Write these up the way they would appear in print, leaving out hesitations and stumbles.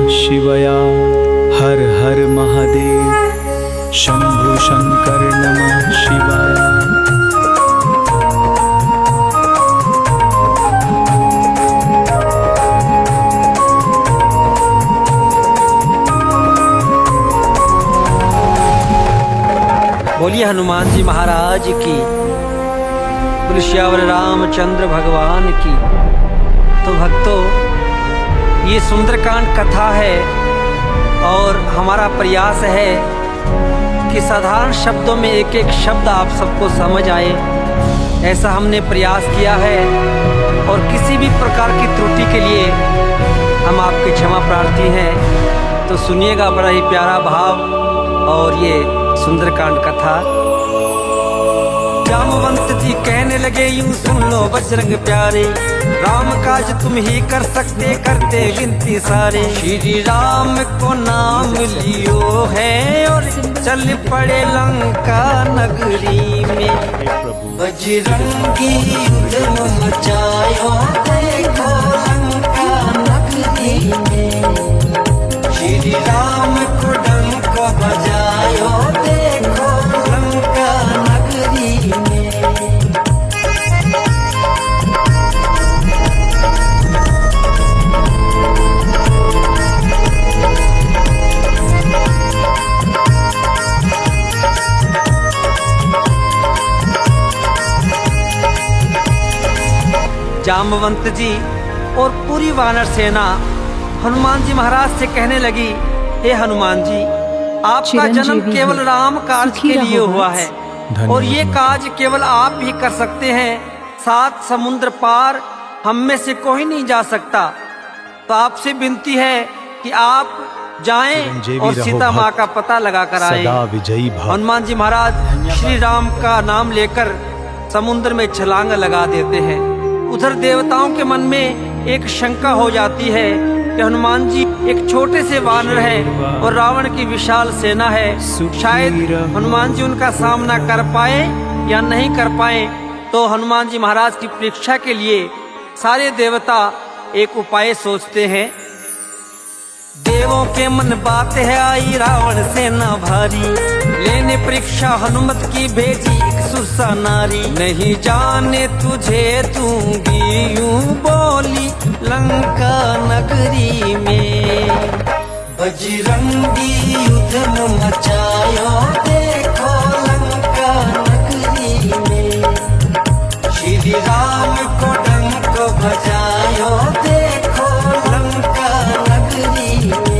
शिवया। हर हर महादेव शंभु शंकर नमः शिवाय। बोलिए हनुमान जी महाराज की, बोलिए श्यावर रामचंद्र भगवान की। तो भक्तों, ये सुंदरकांड कथा है और हमारा प्रयास है कि साधारण शब्दों में एक एक शब्द आप सबको समझ आए, ऐसा हमने प्रयास किया है। और किसी भी प्रकार की त्रुटि के लिए हम आपकी क्षमा प्रार्थी हैं। तो सुनिएगा, बड़ा ही प्यारा भाव और ये सुंदरकांड कथा। जामवंत जी कहने लगे, यूं सुन लो बजरंग प्यारे, राम काज तुम ही कर सकते, करते विनती सारे। श्री राम को नाम लियो है और चल पड़े लंका नगरी में। बजरंगी युद्ध मचायो देखो लंका नगरी में। श्री राम को डंक बजायो देखो लंका नगरी में। जामवंत जी और पूरी वानर सेना हनुमान जी महाराज से कहने लगी, हे हनुमान जी, आपका जन्म केवल राम काज के लिए हुआ है और ये काज केवल आप ही कर सकते हैं। 7 समुद्र पार हम में से कोई नहीं जा सकता। तो आपसे विनती है कि आप जाएं और सीता माँ का पता लगा कर आए। हनुमान जी महाराज श्री राम का नाम लेकर समुद्र में छलांग लगा देते हैं। उधर देवताओं के मन में एक शंका हो जाती है कि हनुमान जी एक छोटे से वानर हैं और रावण की विशाल सेना है, शायद हनुमान जी उनका सामना कर पाए या नहीं कर पाए। तो हनुमान जी महाराज की परीक्षा के लिए सारे देवता एक उपाय सोचते हैं। देवों के मन बात है आई रावण सेना भारी, लेने परीक्षा हनुमत की भेजी एक सुरसा नारी। नहीं जाने तुझे दूंगी यूं बोली लंका नगरी में। बजरंगी युद्ध मचायो देखो लंका नगरी में। श्री राम को डंक बजायो देखो लंका नगरी में।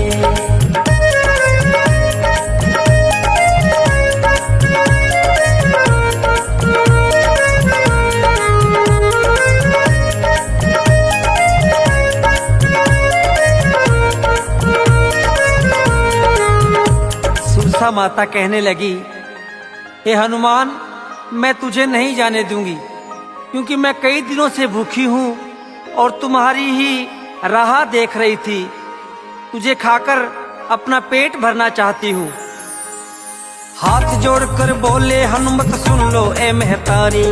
सुरसा माता कहने लगी, हे हनुमान, मैं तुझे नहीं जाने दूंगी, क्योंकि मैं कई दिनों से भूखी हूँ और तुम्हारी ही राह देख रही थी। तुझे खाकर अपना पेट भरना चाहती हूँ। हाथ जोड़कर बोले हनुमत, सुन लो ए महतारी,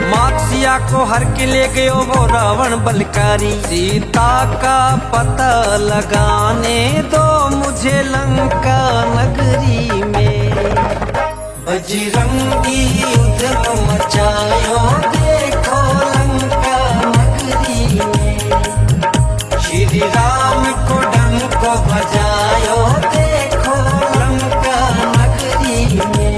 मात सिया को हर के ले गयो वो रावण बलकारी। सीता का पता लगाने दो मुझे लंका नगरी में। बजरंगी युद्ध मचायो देखो लंका नगरी में। श्री राम को डंक बजायो देखो लंका नगरी में।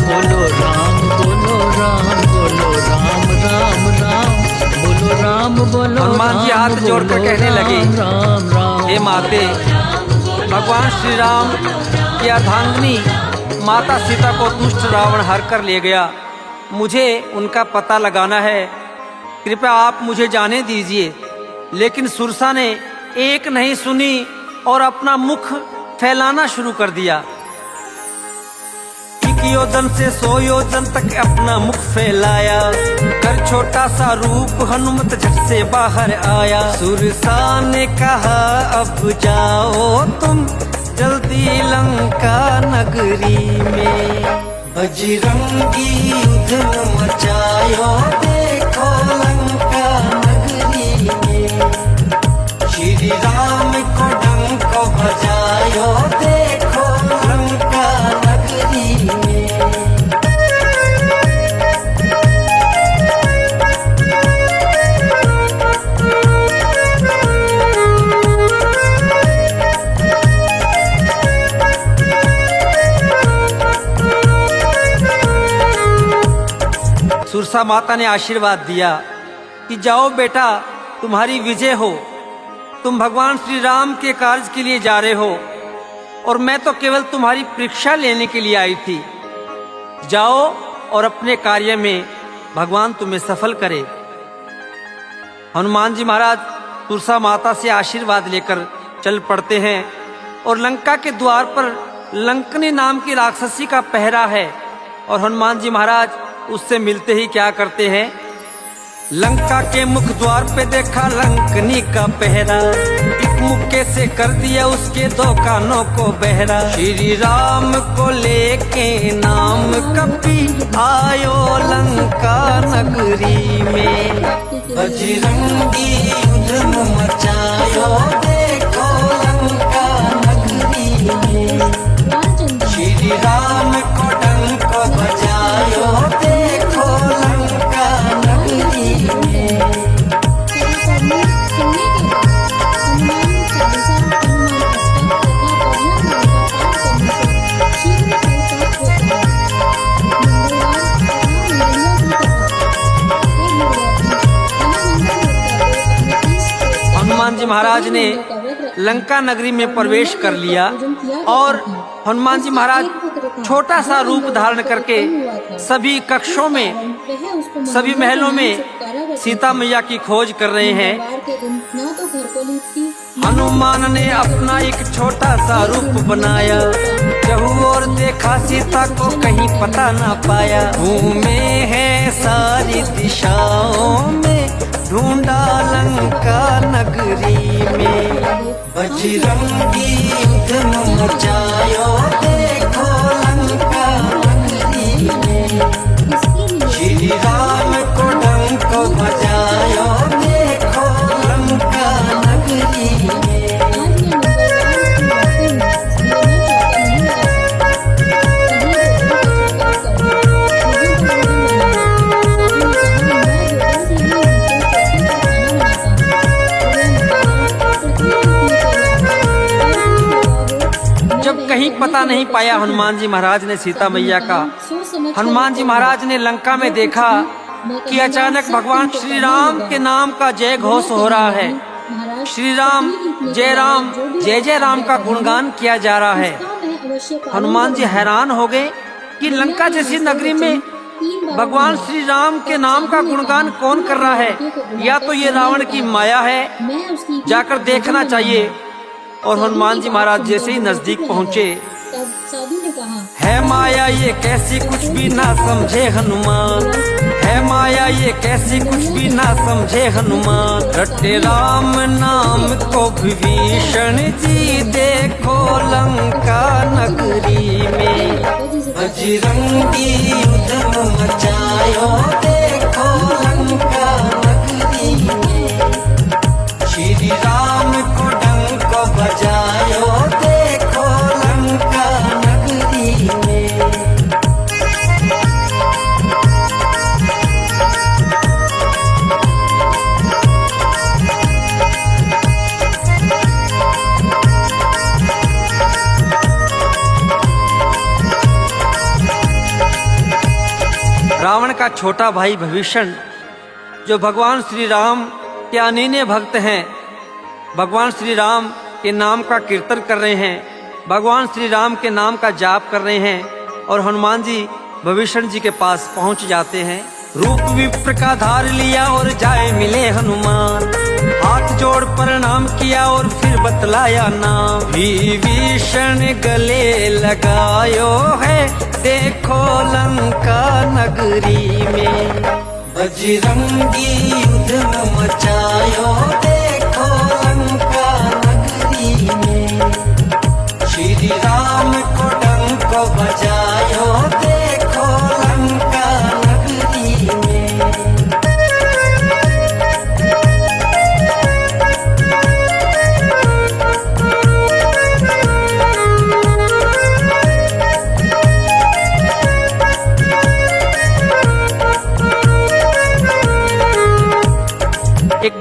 बोलो राम बोलो राम बोलो राम राम राम बोलो राम बोलो। हनुमान जी हाथ जोड़कर कहने लगे, राम राम। हे माते, भगवान श्री राम की अर्धांगिनी माता सीता को दुष्ट रावण हर कर ले गया। मुझे उनका पता लगाना है, कृपया आप मुझे जाने दीजिए। लेकिन सुरसा ने एक नहीं सुनी और अपना मुख फैलाना शुरू कर दिया। योजन से 100 योजन तक अपना मुख फैलाया, कर छोटा सा रूप हनुमत झट से बाहर आया। सुरसा ने कहा अब जाओ तुम जल्दी लंका नगरी में। बजरंगी युद्ध मचायो देखो लंका नगरी में, श्री राम को डंक बजायो देखो लंका नगरी में। सुरसा माता ने आशीर्वाद दिया कि जाओ बेटा, तुम्हारी विजय हो, तुम भगवान श्री राम के कार्य के लिए जा रहे हो और मैं तो केवल तुम्हारी परीक्षा लेने के लिए आई थी। जाओ और अपने कार्य में भगवान तुम्हें सफल करे। हनुमान जी महाराज सुरसा माता से आशीर्वाद लेकर चल पड़ते हैं और लंका के द्वार पर लंकनी नाम की राक्षसी का पहरा है और हनुमान जी महाराज उससे मिलते ही क्या करते हैं, लंका के मुख द्वार पे देखा लंकनी का पहरा, एक मुक्के से कर दिया उसके दो कानों को बहरा। श्री राम को लेके नाम कपी आयो लंका नगरी में, बजरंगी युद्ध मचायो देखो लंका नगरी में, श्री राम को डंक बजायो देखो लंका नगरी में। हनुमान जी महाराज ने लंका नगरी में प्रवेश कर लिया और हनुमान जी महाराज छोटा सा रूप धारण करके सभी कक्षों में, सभी महलों में सीता मैया की खोज कर रहे हैं। हनुमान ने अपना एक छोटा सा रूप बनाया, चहु और देखा सीता को कहीं पता ना पाया। घूमे हैं सारी दिशाओं में, ढूंढा लंका नगरी में, बजरंगी युद्ध मचायो देखो लंका नगरी में, श्री राम को डंक बजायो देखो लंका नगरी में। जब कहीं पता नहीं पाया हनुमान जी महाराज ने सीता मैया का, हनुमान जी महाराज ने लंका में देखा कि अचानक भगवान श्री राम के नाम का जय घोष हो रहा है। श्री राम जय जय राम का गुणगान किया जा रहा है। हनुमान जी हैरान हो गए कि लंका जैसी नगरी में भगवान श्री राम के नाम का गुणगान कौन कर रहा है, या तो ये रावण की माया है, जाकर देखना चाहिए। और हनुमान जी महाराज जैसे ही नजदीक पहुँचे, है माया ये कैसी कुछ भी ना समझे हनुमान, है माया ये कैसी कुछ भी ना समझे हनुमान। रटे राम नाम को विभीषण जी देखो लंका नगरी में, बजरंगी युद्ध मचायो देखो लंका नगरी में, श्री राम को डंक बजायो देखो लंका नगरी में। रावण का छोटा भाई विभीषण, जो भगवान श्री राम के अनन्य भक्त हैं, भगवान श्री राम के नाम का कीर्तन कर रहे हैं, भगवान श्री राम के नाम का जाप कर रहे हैं और हनुमान जी विभीषण जी के पास पहुंच जाते हैं। रूप विप्र का धार लिया और जाए मिले हनुमान, हाथ जोड़ प्रणाम किया और फिर बतलाया नाम। विभीषण गले लगायो है देखो लंका नगरी में, बजरंगी युद्ध मचायो देखो लंका नगरी में, श्री राम को डंक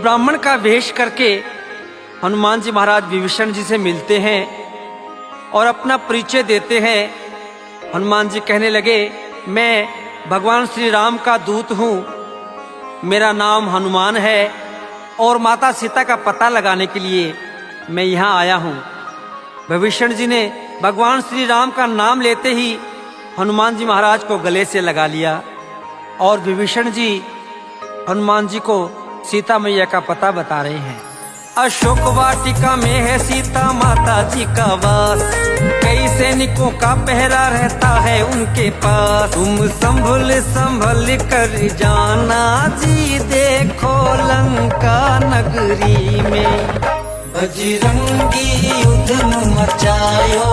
ब्राह्मण का वेश करके हनुमान जी महाराज विभीषण जी से मिलते हैं और अपना परिचय देते हैं। हनुमान जी कहने लगे, मैं भगवान श्री राम का दूत हूँ, मेरा नाम हनुमान है और माता सीता का पता लगाने के लिए मैं यहाँ आया हूँ। विभीषण जी ने भगवान श्री राम का नाम लेते ही हनुमान जी महाराज को गले से लगा लिया और विभीषण जी हनुमान जी को सीता मैया का पता बता रहे हैं। अशोक वाटिका में है सीता माता जी का वास, कई सैनिकों का पहरा रहता है उनके पास। तुम संभल संभल कर जाना जी, देखो लंका नगरी में बजरंगी युद्ध मचायो।